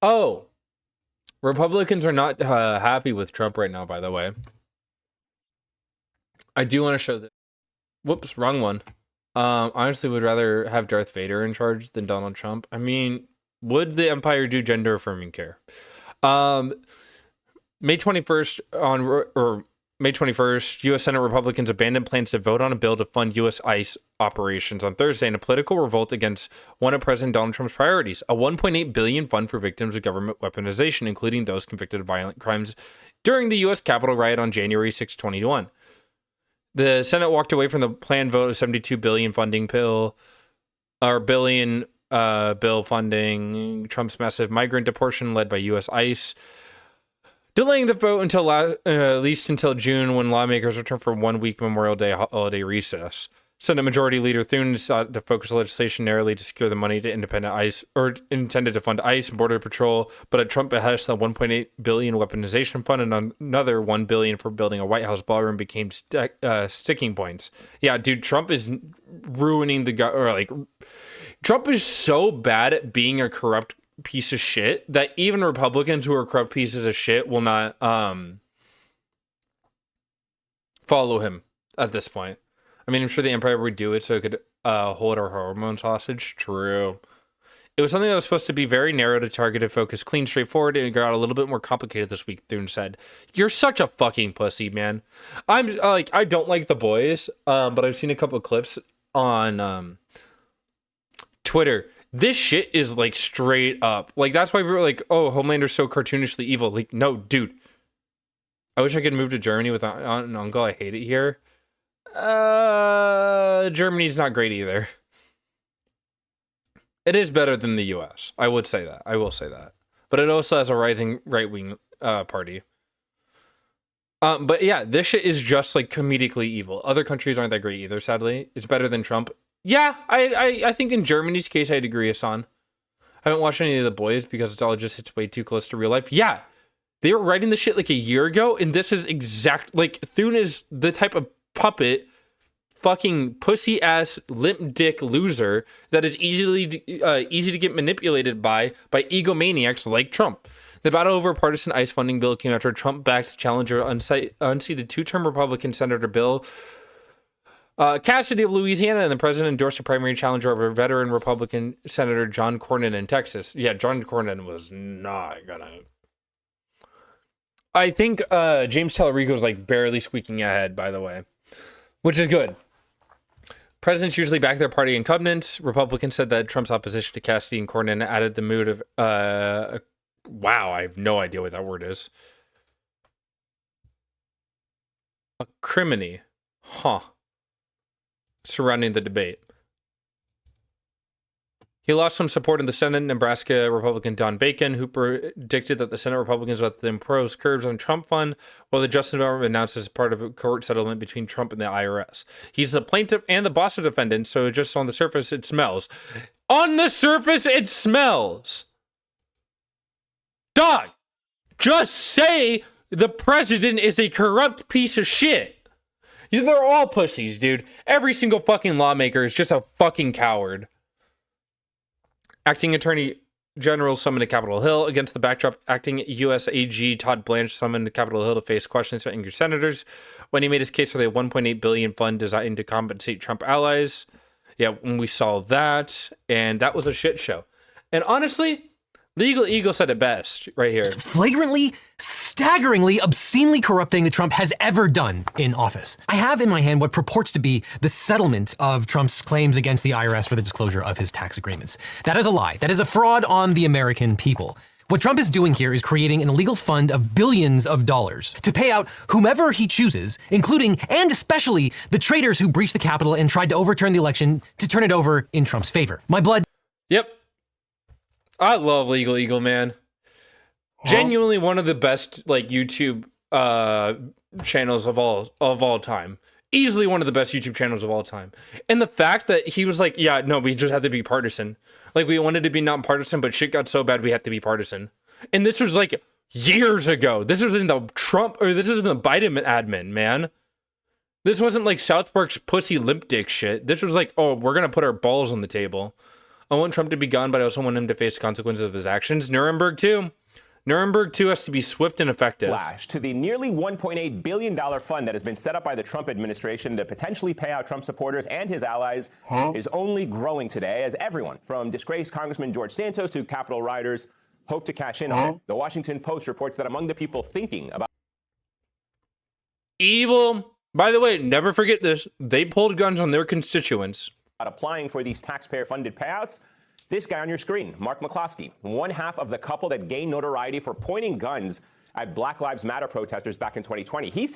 Oh, Republicans are not happy with Trump right now, by the way. I do want to show that. Whoops, wrong one. Honestly, would rather have Darth Vader in charge than Donald Trump. I mean, would the Empire do gender affirming care? Um, May 21st or May 21st, U.S. Senate Republicans abandoned plans to vote on a bill to fund U.S. ICE operations on Thursday in a political revolt against one of President Donald Trump's priorities, a $1.8 billion fund for victims of government weaponization, including those convicted of violent crimes during the U.S. Capitol riot on January 6, 2021. The Senate walked away from the planned vote of $72 billion funding bill, or billion bill funding Trump's massive migrant deportation led by U.S. ICE, delaying the vote until at least until June, when lawmakers return for 1 week Memorial Day holiday recess. Senate Majority Leader Thune sought to focus legislation narrowly to secure the money to independent ICE, or intended to fund ICE and Border Patrol, but at Trump behest, the $1.8 billion weaponization fund and another $1 billion for building a White House ballroom became sticking points. Yeah, dude, Trump is ruining Trump is so bad at being a corrupt piece of shit that even Republicans who are corrupt pieces of shit will not follow him at this point. I mean, I'm sure the Empire would do it so it could hold our hormones hostage. True. It was something that was supposed to be very narrow to targeted focus, clean, straightforward, and it got a little bit more complicated this week, Thune said. You're such a fucking pussy, man. I don't like The Boys, but I've seen a couple of clips on Twitter. This shit is like straight up. Like, that's why we were like, oh, Homelander's so cartoonishly evil. Like, no, dude. I wish I could move to Germany with an aunt and uncle. I hate it here. Germany's not great either. It is better than the US. I would say that. I will say that. But it also has a rising right-wing party. But yeah, this shit is just like comedically evil. Other countries aren't that great either, sadly. It's better than Trump. Yeah, I think in Germany's case, I'd agree, Hassan. I haven't watched any of The Boys because it all just hits way too close to real life. Yeah, they were writing this shit like a year ago, and this is like, Thune is the type of puppet, fucking pussy ass limp dick loser that is easy to get manipulated by egomaniacs like Trump. The battle over partisan ICE funding bill came after Trump-backed challenger unseated two-term Republican Senator Bill Cassidy of Louisiana, and the president endorsed a primary challenger over veteran Republican Senator John Cornyn in Texas. Yeah, John Cornyn was not gonna. I think James Tallarico was like barely squeaking ahead, by the way, which is good. Presidents usually back their party in covenants. Republicans said that Trump's opposition to Cassidy and Cornyn added the mood of wow, I have no idea what that word is. Acrimony. Huh. Surrounding the debate. He lost some support in the Senate. Nebraska Republican Don Bacon, who predicted that the Senate Republicans would impose curbs on Trump fund, while the Justice Department announced as part of a court settlement between Trump and the IRS. He's the plaintiff and the boss of defendant, so just on the surface, it smells. On the surface, it smells! Dog! Just say the president is a corrupt piece of shit. They're all pussies, dude. Every single fucking lawmaker is just a fucking coward. Acting Attorney General summoned to Capitol Hill. Against the backdrop, acting U.S. AG Todd Blanche summoned to Capitol Hill to face questions from angry senators when he made his case for the $1.8 billion fund designed to compensate Trump allies. Yeah, when we saw that, and that was a shit show. And honestly, Legal Eagle said it best right here. Flagrantly, staggeringly, obscenely corrupting that Trump has ever done in office. I have in my hand what purports to be the settlement of Trump's claims against the IRS for the disclosure of his tax agreements. That is a lie. That is a fraud on the American people. What Trump is doing here is creating an illegal fund of billions of dollars to pay out whomever he chooses, including and especially the traitors who breached the Capitol and tried to overturn the election to turn it over in Trump's favor. My blood. Yep. I love Legal Eagle, man. Genuinely one of the best like YouTube channels of all time. Easily one of the best YouTube channels of all time. And the fact that he was like, yeah, no, we just had to be partisan. Like, we wanted to be non-partisan, but shit got so bad we had to be partisan. And this was like years ago. This was in the this was in the Biden admin, man. This wasn't like South Park's pussy limp dick shit. This was like, oh, we're gonna put our balls on the table. I want Trump to be gone, but I also want him to face the consequences of his actions. Nuremberg 2. Nuremberg 2 has to be swift and effective. Flash to the nearly $1.8 billion fund that has been set up by the Trump administration to potentially pay out Trump supporters and his allies is only growing today as everyone from disgraced Congressman George Santos to Capitol rioters hope to cash in on it. The Washington Post reports that among the people thinking about Evil. By the way, never forget this. They pulled guns on their constituents. applying for these taxpayer-funded payouts, this guy on your screen, Mark McCloskey, one half of the couple that gained notoriety for pointing guns at Black Lives Matter protesters back in 2020. He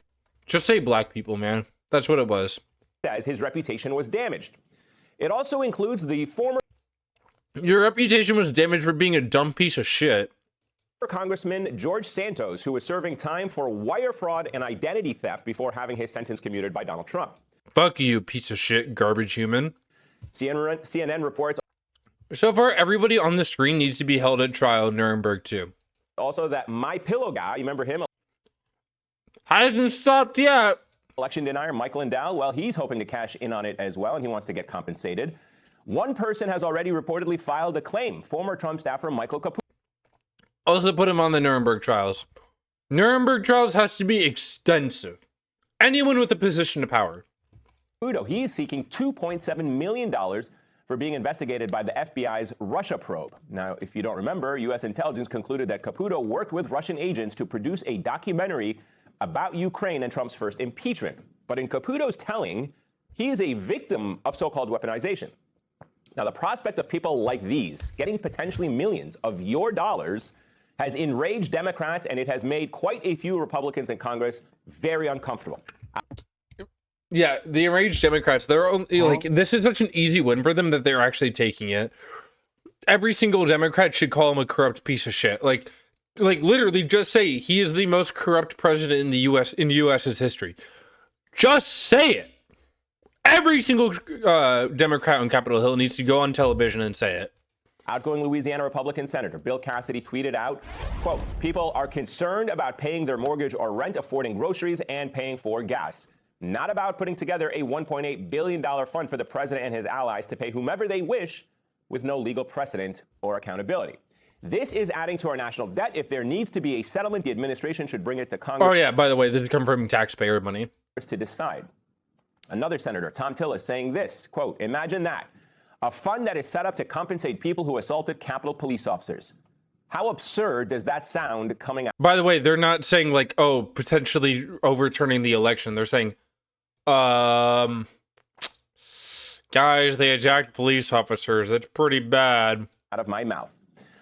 Just say black people, man. That's what it was. says his reputation was damaged. It also includes the former Your reputation was damaged for being a dumb piece of shit. Congressman George Santos, who was serving time for wire fraud and identity theft before having his sentence commuted by Donald Trump. Fuck you, piece of shit, garbage human. CNN reports So far, everybody on the screen needs to be held at trial in Nuremberg 2. also that My Pillow guy, you remember him, Hasn't stopped yet. election denier Mike Lindell, well, he's hoping to cash in on it as well, and he wants to get compensated. One person has already reportedly filed a claim, former Trump staffer Michael Caputo. Also put him on the Nuremberg trials. Nuremberg trials has to be extensive. Anyone with a position of power. He is seeking $2.7 million for being investigated by the FBI's Russia probe. Now, if you don't remember, U.S. intelligence concluded that Caputo worked with Russian agents to produce a documentary about Ukraine and Trump's first impeachment. But in Caputo's telling, he is a victim of so-called weaponization. Now, the prospect of people like these getting potentially millions of your dollars has enraged Democrats, and it has made quite a few Republicans in Congress very uncomfortable. Yeah, the enraged Democrats, they're only, like, this is such an easy win for them that they're actually taking it. Every single Democrat should call him a corrupt piece of shit. Like literally just say he is the most corrupt president in the US's history. Just say it. Every single Democrat on Capitol Hill needs to go on television and say it. Outgoing Louisiana Republican Senator Bill Cassidy tweeted out, quote, people are concerned about paying their mortgage or rent, affording groceries, and paying for gas. Not about putting together a $1.8 billion fund for the president and his allies to pay whomever they wish with no legal precedent or accountability. This is adding to our national debt. If there needs to be a settlement, the administration should bring it to Congress. Oh, yeah, by the way, this is coming from taxpayer money. To decide. Another senator, Tom Tillis, saying this, quote, imagine that. A fund that is set up to compensate people who assaulted Capitol police officers. How absurd does that sound coming out? By the way, they're not saying like, oh, potentially overturning the election. They're saying, guys, they attacked police officers. That's pretty bad. Out of my mouth.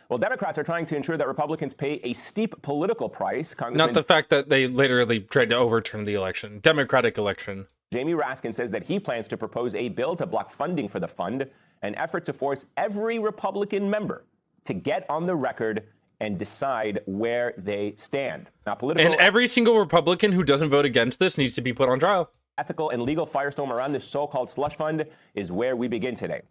Well, Democrats are trying to ensure that Republicans pay a steep political price. Not the fact that they literally tried to overturn the election, Democratic election. Jamie Raskin says that he plans to propose a bill to block funding for the fund, an effort to force every Republican member to get on the record and decide where they stand. Now, political and every single Republican who doesn't vote against this needs to be put on trial. Ethical and legal firestorm around this so-called slush fund is where we begin today.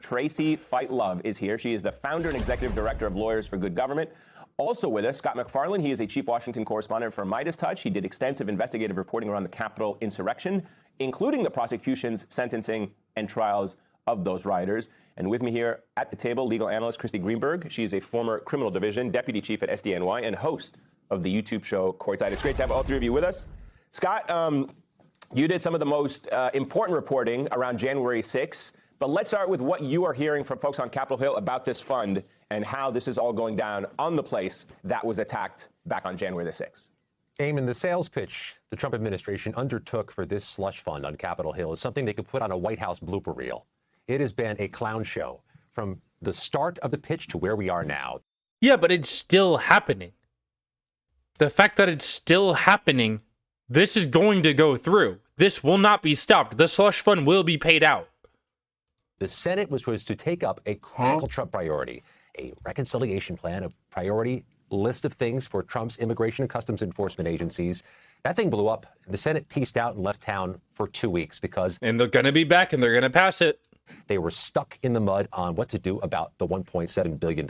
Tracy Fight Love is here. She is the founder and executive director of Lawyers for Good Government. Also with us, Scott MacFarlane. He is a chief Washington correspondent for Midas Touch. He did extensive investigative reporting around the Capitol insurrection, including the prosecution's sentencing and trials of those rioters. And with me here at the table, legal analyst Christy Greenberg. She is a former criminal division deputy chief at SDNY and host of the YouTube show Courtside. It's great to have all three of you with us. Scott, you did some of the most important reporting around January 6th. But let's start with what you are hearing from folks on Capitol Hill about this fund and how this is all going down on the place that was attacked back on January the 6th. Eamon, the sales pitch the Trump administration undertook for this slush fund on Capitol Hill is something they could put on a White House blooper reel. It has been a clown show from the start of the pitch to where we are now. Yeah, but it's still happening. The fact that it's still happening, this is going to go through. This will not be stopped. The slush fund will be paid out. The Senate was to take up a critical Trump priority, a reconciliation plan, a priority list of things for Trump's immigration and customs enforcement agencies. That thing blew up. The Senate pieced out and left town for 2 weeks because... And they're going to be back and they're going to pass it. They were stuck in the mud on what to do about the $1.7 billion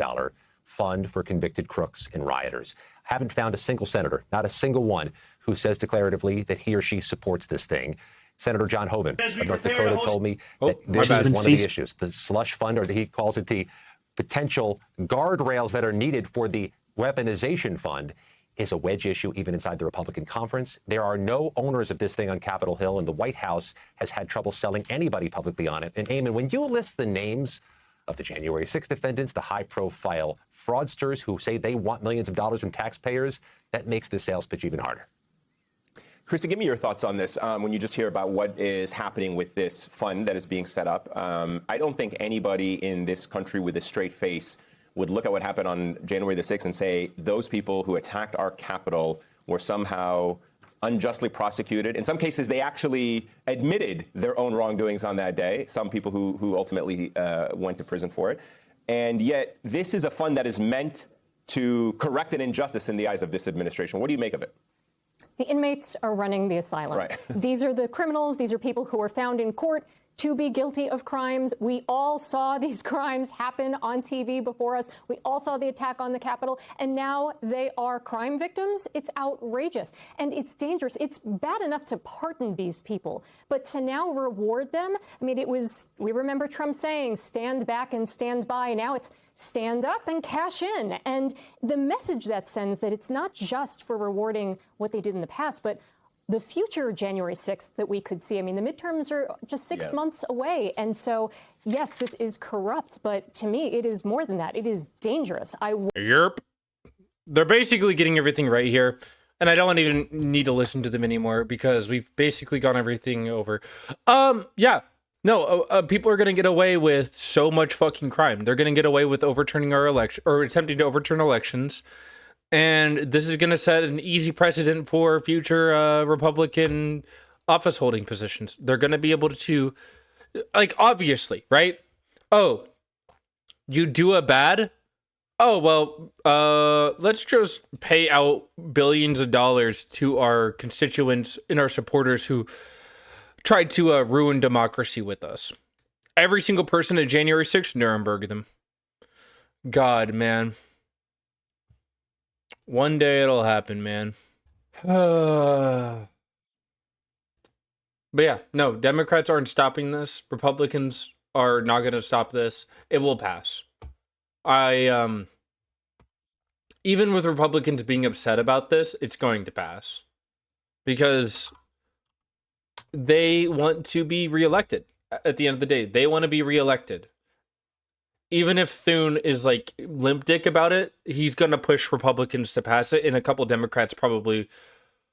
fund for convicted crooks and rioters. Haven't found a single senator, not a single one, who says declaratively that he or she supports this thing. Senator John Hoeven of North Dakota told me that my this bad. is one of the issues. The slush fund, or he calls it the potential guardrails that are needed for the weaponization fund, is a wedge issue even inside the Republican conference. There are no owners of this thing on Capitol Hill, and the White House has had trouble selling anybody publicly on it. And Eamon, when you list the names of the January 6th defendants, the high-profile fraudsters who say they want millions of dollars from taxpayers, that makes the sales pitch even harder. Krista, give me your thoughts on this. When you just hear about what is happening with this fund that is being set up, I don't think anybody in this country with a straight face would look at what happened on January the 6th and say those people who attacked our Capitol were somehow unjustly prosecuted. In some cases, they actually admitted their own wrongdoings on that day, some people who ultimately went to prison for it. And yet, this is a fund that is meant to correct an injustice in the eyes of this administration. What do you make of it? The inmates are running the asylum. Right. These are the criminals. These are people who are found in court to be guilty of crimes. We all saw these crimes happen on TV before us. We all saw the attack on the Capitol, and now they are crime victims. It's outrageous, and it's dangerous. It's bad enough to pardon these people, but to now reward them, I mean, we remember Trump saying, stand back and stand by. Now it's stand up and cash in. And the message that sends that it's not just for rewarding what they did in the past, but the future January 6th that we could see. I mean, the midterms are just six months away. And so, yes, this is corrupt, but to me, it is more than that. It is dangerous. Yerp. They're basically getting everything right here. And I don't even need to listen to them anymore because we've basically gone everything over. Yeah. No, people are going to get away with so much fucking crime. They're going to get away with overturning our election or attempting to overturn elections. And this is going to set an easy precedent for future Republican office holding positions. They're going to be able to, like, obviously, right? Oh, you do a bad? Oh, well, let's just pay out billions of dollars to our constituents and our supporters who tried to ruin democracy with us. Every single person at January 6th, Nuremberg them. God, man. One day it'll happen, man. But yeah, no, Democrats aren't stopping this. Republicans are not going to stop this. It will pass. Even with Republicans being upset about this, it's going to pass. Because they want to be reelected at the end of the day. They want to be reelected. Even if Thune is like limp dick about it, he's going to push Republicans to pass it. And a couple Democrats probably.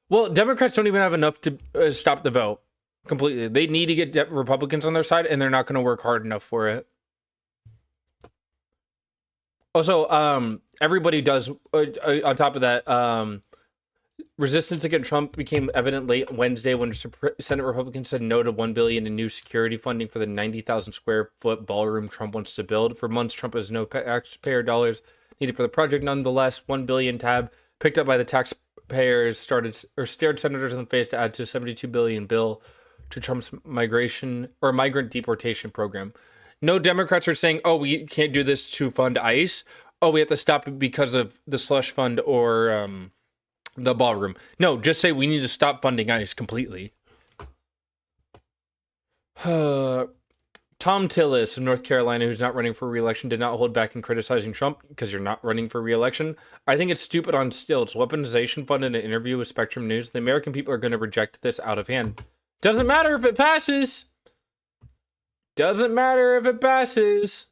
Well, Democrats don't even have enough to stop the vote completely. They need to get Republicans on their side, and they're not going to work hard enough for it. Also, everybody does, on top of that, resistance against Trump became evident late Wednesday when Senate Republicans said no to $1 billion in new security funding for the 90,000 square foot ballroom Trump wants to build. For months, Trump has no taxpayer dollars needed for the project. Nonetheless, $1 billion tab picked up by the taxpayers stared senators in the face to add to a $72 billion bill to Trump's migrant deportation program. No Democrats are saying, oh, we can't do this to fund ICE. Oh, we have to stop it because of the slush fund or the ballroom. No, just say we need to stop funding ICE completely. Tom Tillis of North Carolina, who's not running for re-election, did not hold back in criticizing Trump because you're not running for re-election. I think it's stupid on stilts. Weaponization fund in an interview with Spectrum News. The American people are going to reject this out of hand. Doesn't matter if it passes. Doesn't matter if it passes.